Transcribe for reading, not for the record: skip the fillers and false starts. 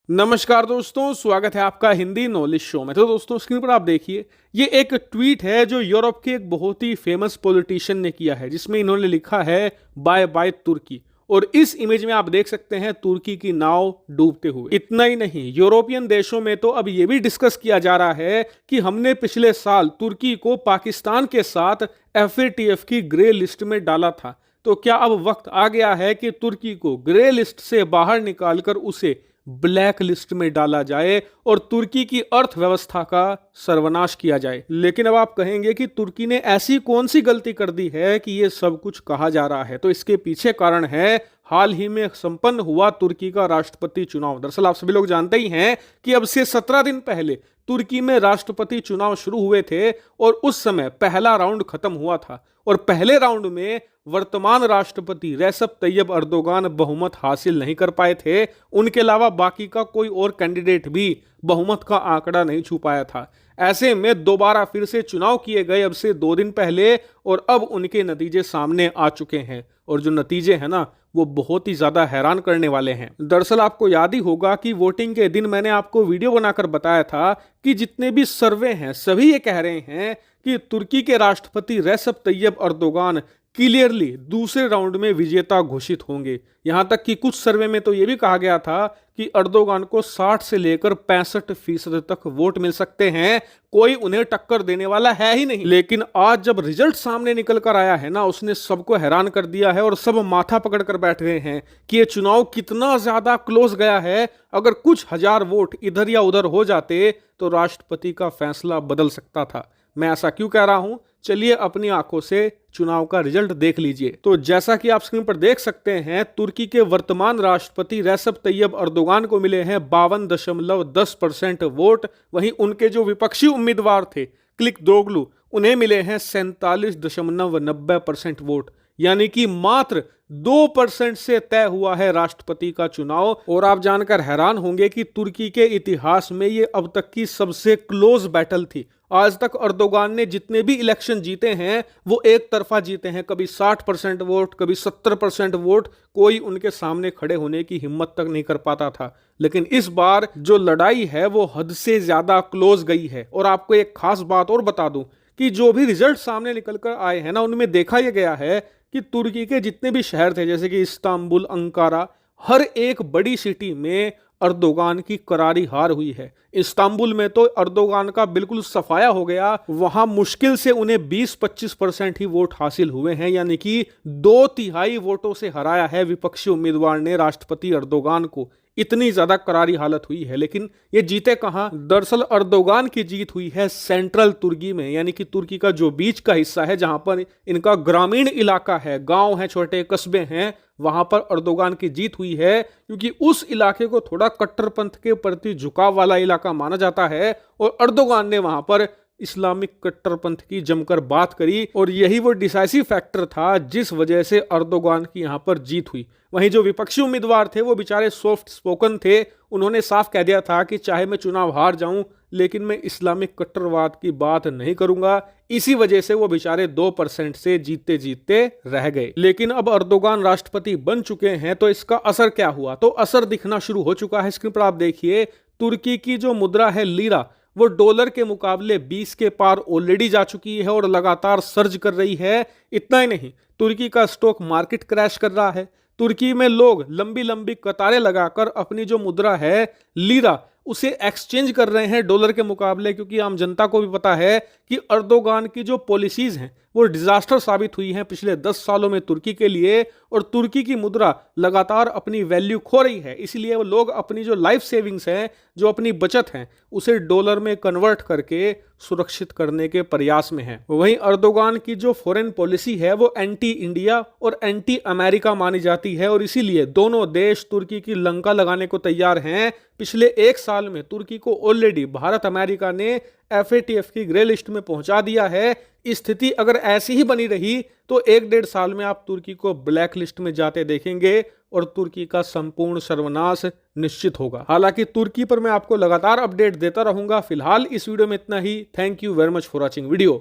नमस्कार दोस्तों, स्वागत है आपका हिंदी नॉलेज शो में। तो दोस्तों, स्क्रीन पर आप देखिए, ये एक ट्वीट है जो यूरोप के एक बहुत ही फेमस पॉलिटिशियन ने किया है, जिसमें इन्होंने लिखा है बाय बाय तुर्की। और इस इमेज में आप देख सकते हैं तुर्की की नाव डूबते हुए। इतना ही नहीं, यूरोपियन देशों में तो अब ये भी डिस्कस किया जा रहा है कि हमने पिछले साल तुर्की को पाकिस्तान के साथ FATF की ग्रे लिस्ट में डाला था, तो क्या अब वक्त आ गया है कि तुर्की को ग्रे लिस्ट से बाहर निकालकर उसे ब्लैक लिस्ट में डाला जाए और तुर्की की अर्थव्यवस्था का सर्वनाश किया जाए। लेकिन अब आप कहेंगे कि तुर्की ने ऐसी कौन सी गलती कर दी है कि ये सब कुछ कहा जा रहा है। तो इसके पीछे कारण है हाल ही में संपन्न हुआ तुर्की का राष्ट्रपति चुनाव। दरअसल आप सभी लोग जानते ही हैं कि अब से 17 दिन पहले तुर्की में राष्ट्रपति चुनाव शुरू हुए थे और उस समय पहला राउंड खत्म हुआ था और पहले राउंड में वर्तमान राष्ट्रपति रेसेप तैयब अर्दोगान बहुमत हासिल नहीं कर पाए थे। उनके अलावा बाकी का कोई और कैंडिडेट भी बहुमत का आंकड़ा नहीं छू पाया था। ऐसे में दोबारा फिर से चुनाव किए गए अब से 2 दिन पहले और अब उनके नतीजे सामने आ चुके हैं और जो नतीजे हैं ना, वो बहुत ही ज्यादा हैरान करने वाले हैं। दरअसल आपको याद ही होगा कि वोटिंग के दिन मैंने आपको वीडियो बनाकर बताया था कि जितने भी सर्वे हैं सभी ये कह रहे हैं कि तुर्की के राष्ट्रपति रेसेप तैयब अर्दोगान क्लियरली दूसरे राउंड में विजेता घोषित होंगे। यहां तक कि कुछ सर्वे में तो यह भी कहा गया था कि अर्दोगान को 60 से लेकर 65% तक वोट मिल सकते हैं, कोई उन्हें टक्कर देने वाला है ही नहीं। लेकिन आज जब रिजल्ट सामने निकल कर आया है ना, उसने सबको हैरान कर दिया है और सब माथा पकड़ कर बैठ गए हैं कि ये चुनाव कितना ज्यादा क्लोज गया है। अगर कुछ हजार वोट इधर या उधर हो जाते तो राष्ट्रपति का फैसला बदल सकता था। मैं ऐसा क्यों कह रहा हूं, चलिए अपनी आंखों से चुनाव का रिजल्ट देख लीजिए। तो जैसा कि आप स्क्रीन पर देख सकते हैं, तुर्की के वर्तमान राष्ट्रपति रेसेप तैयब अर्दोगान को मिले हैं 52.10% वोट। वहीं उनके जो विपक्षी उम्मीदवार थे क्लिकदोगलू, उन्हें मिले हैं 47.90% वोट। यानी कि मात्र 2% से तय हुआ है राष्ट्रपति का चुनाव। और आप जानकर हैरान होंगे कि तुर्की के इतिहास में ये अब तक की सबसे क्लोज बैटल थी। आज तक अर्दोगान ने जितने भी इलेक्शन जीते हैं वो एक तरफा जीते हैं, कभी 60% वोट, कभी 70% वोट, कोई उनके सामने खड़े होने की हिम्मत तक नहीं कर पाता था। लेकिन इस बार जो लड़ाई है वो हद से ज्यादा क्लोज गई है। और आपको एक खास बात और बता दूं कि जो भी रिजल्ट सामने निकल कर आए हैं ना, उनमें देखा यह गया है कि तुर्की के जितने भी शहर थे, जैसे कि इस्तांबुल, अंकारा, हर एक बड़ी सिटी में अर्दोगान की करारी हार हुई है। इस्तांबुल में तो अर्दोगान का बिल्कुल सफाया हो गया, वहां मुश्किल से उन्हें 20-25% ही वोट हासिल हुए हैं। यानी कि 2/3 वोटों से हराया है विपक्षी उम्मीदवार ने राष्ट्रपति अर्दोगान को। इतनी ज्यादा करारी हालत हुई है। लेकिन ये जीते कहां? दरअसल अर्दोगान की जीत हुई है सेंट्रल तुर्की में, यानी कि तुर्की का जो बीच का हिस्सा है, जहां पर इनका ग्रामीण इलाका है, गांव है, छोटे कस्बे हैं, वहां पर अर्दोगान की जीत हुई है। क्योंकि उस इलाके को थोड़ा कट्टरपंथ के प्रति झुकाव वाला इलाका माना जाता है और अर्दोगान ने वहां पर इस्लामिक कट्टरपंथ की जमकर बात करी और यही वो डिसाइसिव फैक्टर था जिस वजह से अर्दोगान की यहां पर जीत हुई। वहीं जो विपक्षी उम्मीदवार थे वो बेचारे सॉफ्ट स्पोकन थे, उन्होंने साफ कह दिया था कि चाहे मैं चुनाव हार जाऊं लेकिन मैं इस्लामिक कट्टरवाद की बात नहीं करूंगा। इसी वजह से वो बेचारे 2% से जीतते जीतते रह गए। लेकिन अब अर्दोगान राष्ट्रपति बन चुके हैं, तो इसका असर क्या हुआ? तो असर दिखना शुरू हो चुका है। स्क्रीन पर आप देखिए, तुर्की की जो मुद्रा है लीरा, वो डॉलर के मुकाबले 20 के पार ऑलरेडी जा चुकी है और लगातार सर्ज कर रही है। इतना ही नहीं, तुर्की का स्टॉक मार्केट क्रैश कर रहा है। तुर्की में लोग लंबी लंबी कतारें लगाकर अपनी जो मुद्रा है लीरा, उसे एक्सचेंज कर रहे हैं डॉलर के मुकाबले, क्योंकि आम जनता को भी पता है कि अर्दोगान की जो पॉलिसीज हैं वो डिजास्टर साबित हुई हैं पिछले 10 सालों में तुर्की के लिए। और तुर्की की मुद्रा लगातार अपनी वैल्यू खो रही है, इसलिए वो लोग अपनी जो लाइफ सेविंग्स हैं, जो अपनी बचत है, उसे डॉलर में कन्वर्ट करके सुरक्षित करने के प्रयास में हैं। वहीं अर्दोगान की जो फॉरेन पॉलिसी है वो एंटी इंडिया और एंटी अमेरिका मानी जाती है और इसीलिए दोनों देश तुर्की की लंका लगाने को तैयार हैं। पिछले 1 साल में तुर्की को ऑलरेडी भारत अमेरिका ने FATF की ग्रे लिस्ट में पहुंचा दिया है। स्थिति अगर ऐसी ही बनी रही तो 1-1.5 साल में आप तुर्की को ब्लैक लिस्ट में जाते देखेंगे और तुर्की का संपूर्ण सर्वनाश निश्चित होगा। हालांकि तुर्की पर मैं आपको लगातार अपडेट देता रहूंगा। फिलहाल इस वीडियो में इतना ही। Thank you very much for watching video.